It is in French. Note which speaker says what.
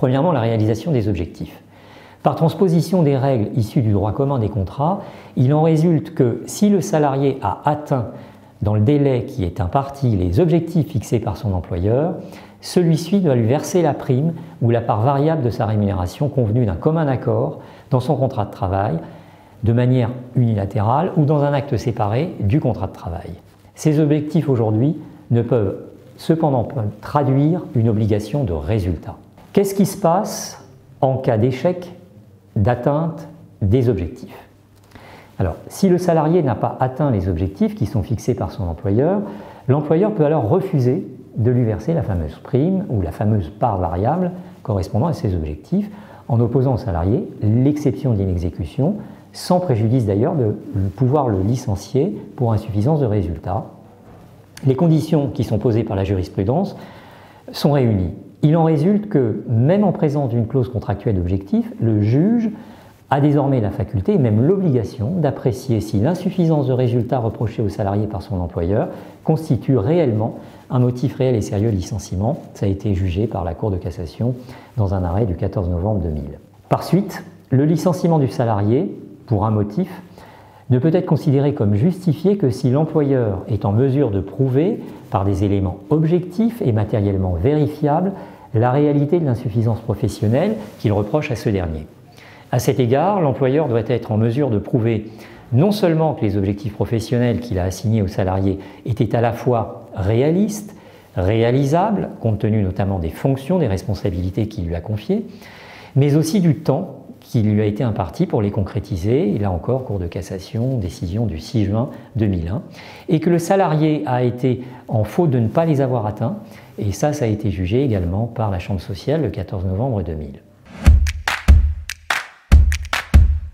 Speaker 1: Premièrement, la réalisation des objectifs. Par transposition des règles issues du droit commun des contrats, il en résulte que si le salarié a atteint dans le délai qui est imparti les objectifs fixés par son employeur, celui-ci doit lui verser la prime ou la part variable de sa rémunération convenue d'un commun accord dans son contrat de travail, de manière unilatérale ou dans un acte séparé du contrat de travail. Ces objectifs aujourd'hui ne peuvent cependant pas traduire une obligation de résultat. Qu'est-ce qui se passe en cas d'échec d'atteinte des objectifs? Alors, si le salarié n'a pas atteint les objectifs qui sont fixés par son employeur, l'employeur peut alors refuser de lui verser la fameuse prime ou la fameuse part variable correspondant à ses objectifs, en opposant au salarié l'exception d'inexécution, sans préjudice d'ailleurs de pouvoir le licencier pour insuffisance de résultat. Les conditions qui sont posées par la jurisprudence sont réunies. Il en résulte que, même en présence d'une clause contractuelle d'objectif, le juge a désormais la faculté et même l'obligation d'apprécier si l'insuffisance de résultat reprochée au salarié par son employeur constitue réellement un motif réel et sérieux de licenciement. Ça a été jugé par la Cour de cassation dans un arrêt du 14 novembre 2000. Par suite, le licenciement du salarié, pour un motif, ne peut être considéré comme justifié que si l'employeur est en mesure de prouver, par des éléments objectifs et matériellement vérifiables, la réalité de l'insuffisance professionnelle qu'il reproche à ce dernier. À cet égard, l'employeur doit être en mesure de prouver non seulement que les objectifs professionnels qu'il a assignés au salarié étaient à la fois réalistes, réalisables, compte tenu notamment des fonctions, des responsabilités qu'il lui a confiées, mais aussi du temps qui lui a été imparti pour les concrétiser, et là encore, Cour de cassation, décision du 6 juin 2001, et que le salarié a été en faute de ne pas les avoir atteints, et ça a été jugé également par la Chambre sociale le 14 novembre 2000.